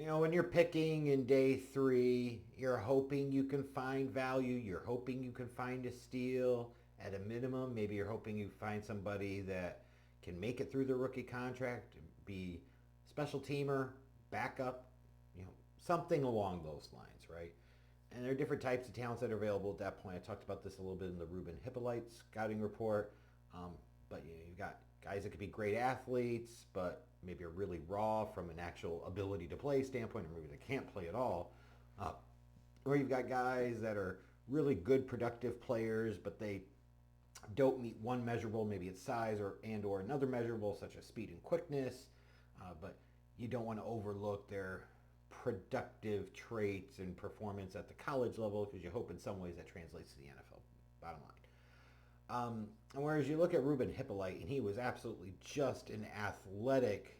When you're picking in day three, you're hoping you can find value. You're hoping you can find a steal at a minimum. Maybe you're hoping you find somebody that can make it through the rookie contract, be special teamer, backup, something along those lines, right? And there are different types of talents that are available at that point. I talked about this a little bit in the Ruben Hippolyte scouting report. But you've got guys that could be great athletes, but maybe are really raw from an actual ability to play standpoint, or maybe they can't play at all. Uh, or you've got guys that are really good, productive players, but they don't meet one measurable, maybe it's size or another measurable, such as speed and quickness. But you don't want to overlook their productive traits and performance at the college level because you hope in some ways that translates to the NFL. Bottom line. And whereas you look at Ruben Hippolyte, and he was absolutely just an athletic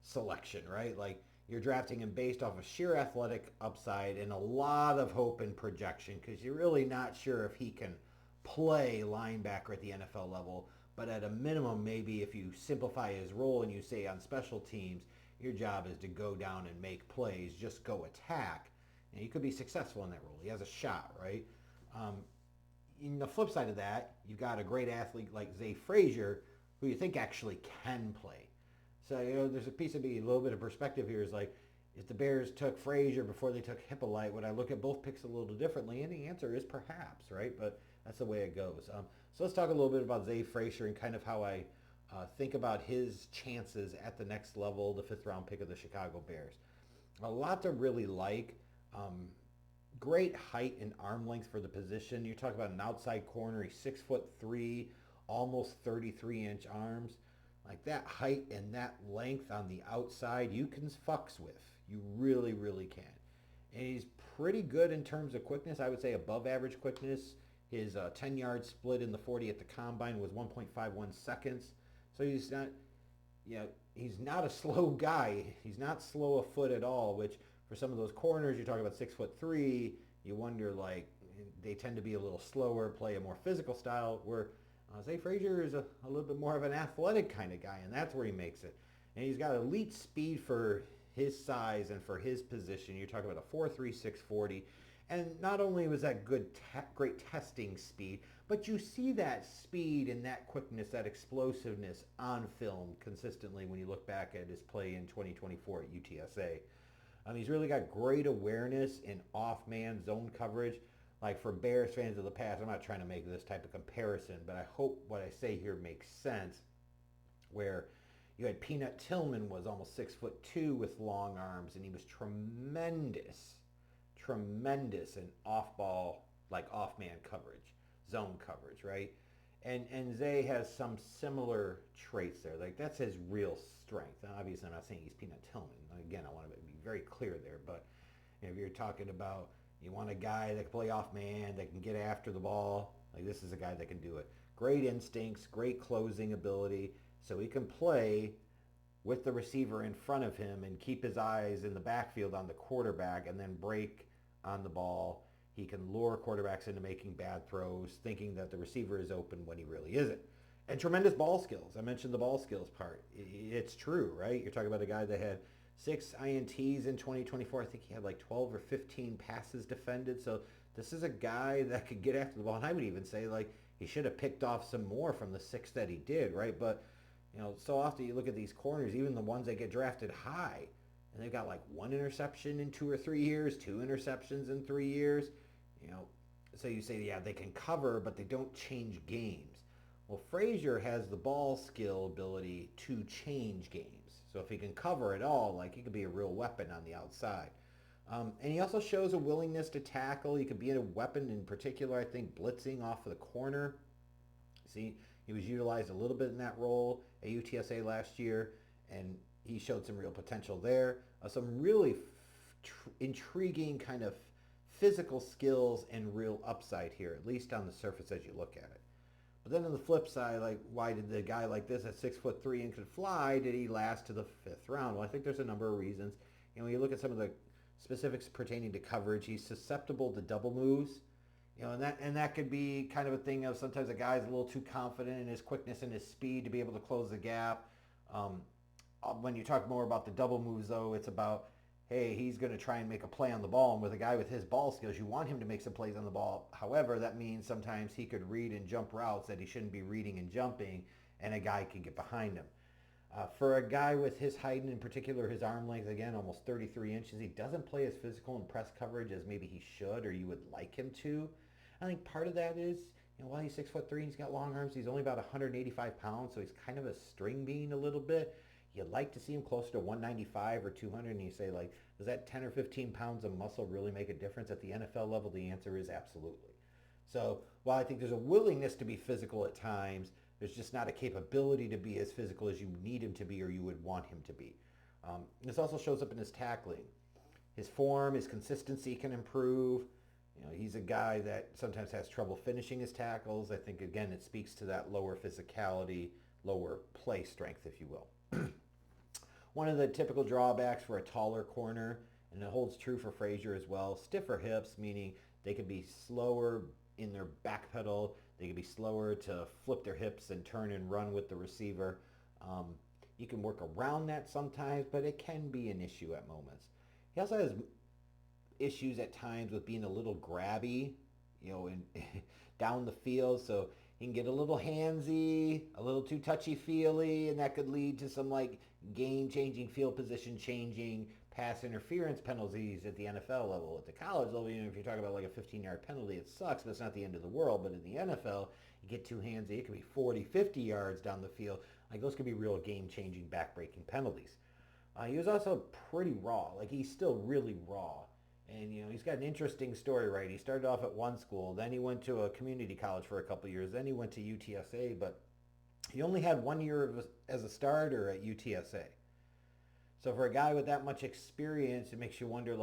selection, right? Like you're drafting him based off of sheer athletic upside and a lot of hope and projection because you're really not sure if he can play linebacker at the NFL level. But at a minimum, maybe if you simplify his role and you say on special teams, your job is to go down and make plays, just go attack. And you could be successful in that role. He has a shot, right? In the flip side of that, you've got a great athlete like Zay Frasier, who you think actually can play. So, there's a piece of me, a little bit of perspective here is like, if the Bears took Frazier before they took Hippolyte, would I look at both picks a little differently? And the answer is perhaps, right? But that's the way it goes. So let's talk a little bit about Zay Frasier and kind of how I think about his chances at the next level, the fifth round pick of the Chicago Bears. A lot to really like. Great height and arm length for the position. You talk about an outside corner. He's 6'3", almost 33-inch arms. Like that height and that length on the outside, you can fucks with. You really, really can. And he's pretty good in terms of quickness. I would say above average quickness. His 10-yard split in the 40 at the combine was 1.51 seconds. So he's not a slow guy. He's not slow of foot at all, which for some of those corners, you're talking about 6'3", you wonder like they tend to be a little slower, play a more physical style, where Zay Frasier is a little bit more of an athletic kind of guy, and that's where he makes it. And he's got elite speed for his size and for his position. You're talking about a 4.3, 640. And not only was that great testing speed, but you see that speed and that quickness, that explosiveness on film consistently when you look back at his play in 2024 at UTSA. He's really got great awareness in off-man zone coverage. Like for Bears fans of the past, I'm not trying to make this type of comparison, but I hope what I say here makes sense. Where you had Peanut Tillman was almost 6'2" with long arms, and he was tremendous in off-ball, like off-man coverage, zone coverage, right? And Zay has some similar traits there. Like that's his real strength. And obviously, I'm not saying he's Peanut Tillman. Again, I want to be very clear there. But if you're talking about you want a guy that can play off man, that can get after the ball, like this is a guy that can do it. Great instincts, great closing ability, so he can play with the receiver in front of him and keep his eyes in the backfield on the quarterback and then break on the ball. He can lure quarterbacks into making bad throws, thinking that the receiver is open when he really isn't. And tremendous ball skills. I mentioned the ball skills part. It's true, right? You're talking about a guy that had 6 INTs in 2024. I think he had like 12 or 15 passes defended. So this is a guy that could get after the ball. And I would even say like he should have picked off some more from the 6 that he did, right? But so often you look at these corners, even the ones that get drafted high, and they've got like 1 interception in 2 or 3 years, 2 interceptions in 3 years. So you say, yeah, they can cover, but they don't change games. Well, Frazier has the ball skill ability to change games. So if he can cover at all, like he could be a real weapon on the outside. And he also shows a willingness to tackle. He could be a weapon in particular, I think, blitzing off of the corner. See, he was utilized a little bit in that role at UTSA last year, and he showed some real potential there. Some really intriguing kind of physical skills and real upside here, at least on the surface as you look at it. But then on the flip side, like why did the guy like this at 6'3" and could fly, did he last to the 5th round? Well, I think there's a number of reasons. When you look at some of the specifics pertaining to coverage, he's susceptible to double moves. And that could be kind of a thing of sometimes a guy's a little too confident in his quickness and his speed to be able to close the gap. When you talk more about the double moves, though, it's about, hey, he's going to try and make a play on the ball. And with a guy with his ball skills, you want him to make some plays on the ball. However, that means sometimes he could read and jump routes that he shouldn't be reading and jumping, and a guy could get behind him. For a guy with his height, and in particular his arm length, again, almost 33 inches, he doesn't play as physical in press coverage as maybe he should or you would like him to. I think part of that is, while he's 6'3", he's got long arms, he's only about 185 pounds, so he's kind of a string bean a little bit. You'd like to see him closer to 195 or 200, and you say, like, does that 10 or 15 pounds of muscle really make a difference at the NFL level? The answer is absolutely. So while I think there's a willingness to be physical at times, there's just not a capability to be as physical as you need him to be or you would want him to be. This also shows up in his tackling. His form, his consistency can improve. He's a guy that sometimes has trouble finishing his tackles. I think, again, it speaks to that lower physicality, lower play strength, if you will. One of the typical drawbacks for a taller corner, and it holds true for Frazier as well, stiffer hips, meaning they could be slower in their back pedal. They could be slower to flip their hips and turn and run with the receiver. You can work around that sometimes, but it can be an issue at moments. He also has issues at times with being a little grabby, in, down the field. So he can get a little handsy, a little too touchy-feely, and that could lead to some game-changing, field position changing, pass interference penalties at the NFL level. At the college level, if you're talking about a 15-yard penalty, it sucks, but it's not the end of the world. But in the NFL, you get too handsy, it could be 40, 50 yards down the field. Those could be real game-changing, back-breaking penalties. He was also pretty raw. He's still really raw. And, he's got an interesting story, right? He started off at one school, then he went to a community college for a couple of years, then he went to UTSA, but he only had 1 year as a starter at UTSA. So for a guy with that much experience, it makes you wonder,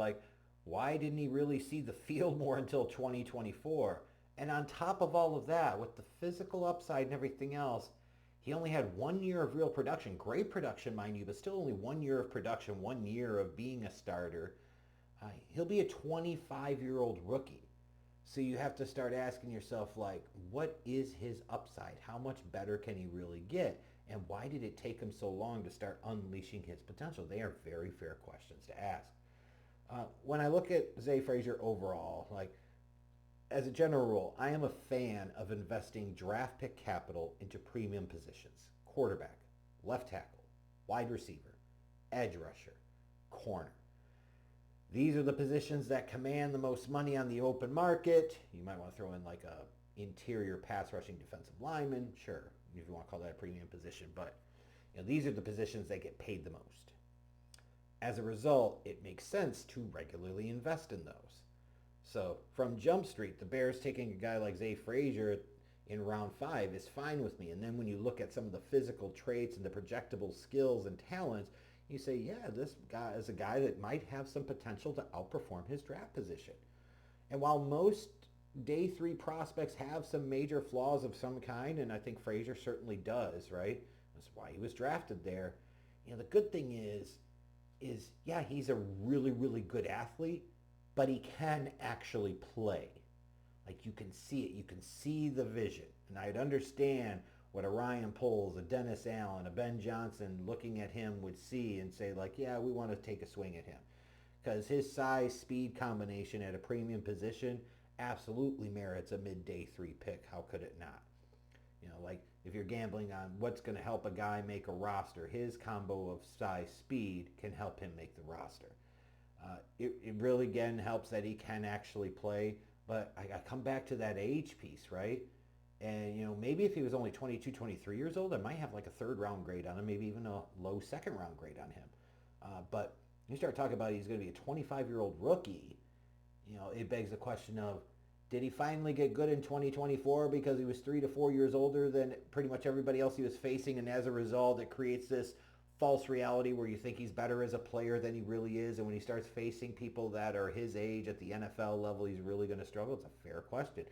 why didn't he really see the field more until 2024? And on top of all of that, with the physical upside and everything else, he only had 1 year of real production. Great production, mind you, but still only 1 year of production, 1 year of being a starter. He'll be a 25-year-old rookie. So you have to start asking yourself, what is his upside? How much better can he really get? And why did it take him so long to start unleashing his potential? They are very fair questions to ask. When I look at Zay Frasier overall, as a general rule, I am a fan of investing draft pick capital into premium positions. Quarterback, left tackle, wide receiver, edge rusher, corner. These are the positions that command the most money on the open market. You might want to throw in a interior pass rushing defensive lineman, sure, if you want to call that a premium position, but these are the positions that get paid the most. As a result, it makes sense to regularly invest in those. So from Jump Street, the Bears taking a guy like Zay Frasier in round 5 is fine with me. And then when you look at some of the physical traits and the projectable skills and talents, you say, yeah, this guy is a guy that might have some potential to outperform his draft position. And while most day 3 prospects have some major flaws of some kind, and I think Frazier certainly does, right? That's why he was drafted there. The good thing is yeah, he's a really, really good athlete, but he can actually play. You can see it. You can see the vision. And I'd understand what a Ryan Poles, a Dennis Allen, a Ben Johnson looking at him would see and say, yeah, we want to take a swing at him. Because his size-speed combination at a premium position absolutely merits a mid-day 3 pick. How could it not? If you're gambling on what's going to help a guy make a roster, his combo of size-speed can help him make the roster. It really, again, helps that he can actually play. But I come back to that age piece, right? And, maybe if he was only 22, 23 years old, I might have a 3rd round grade on him, maybe even a low 2nd round grade on him. But you start talking about he's going to be a 25-year-old rookie, it begs the question of, did he finally get good in 2024 because he was 3 to 4 years older than pretty much everybody else he was facing, and as a result, it creates this false reality where you think he's better as a player than he really is, and when he starts facing people that are his age at the NFL level, he's really going to struggle? It's a fair question.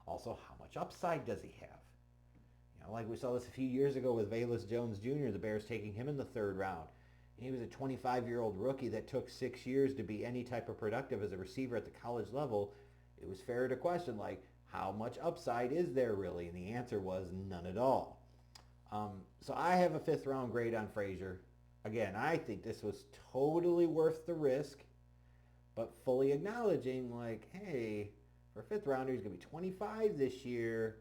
Also, how much upside does he have? We saw this a few years ago with Velus Jones Jr., the Bears taking him in the 3rd round. And he was a 25-year-old rookie that took 6 years to be any type of productive as a receiver at the college level. It was fair to question, how much upside is there really? And the answer was none at all. So I have a 5th round grade on Frazier. Again, I think this was totally worth the risk. but fully acknowledging like, hey, for a fifth rounder, he's going to be 25 this year.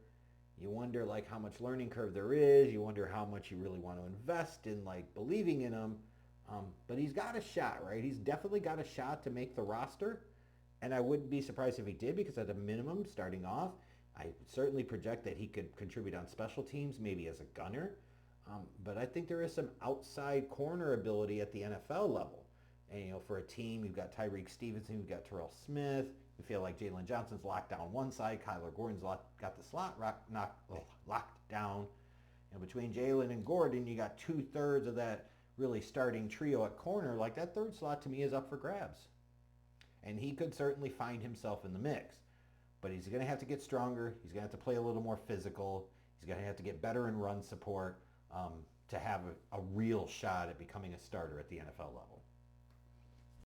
You wonder like how much learning curve there is. You wonder how much you really want to invest in like believing in him. But he's got a shot, right? He's definitely got a shot to make the roster. And I wouldn't be surprised if he did because at a minimum, starting off, I certainly project that he could contribute on special teams, maybe as a gunner. But I think there is some outside corner ability at the NFL level. And for a team, you've got Tyreek Stevenson, you've got Terrell Smith. You feel like Jalen Johnson's locked down one side, Kyler Gordon's got the slot locked down. Between Jalen and Gordon, you got 2/3 of that really starting trio at corner. Like that third slot to me is up for grabs, and he could certainly find himself in the mix. But he's going to have to get stronger. He's going to have to play a little more physical. He's going to have to get better in run support to have a real shot at becoming a starter at the NFL level.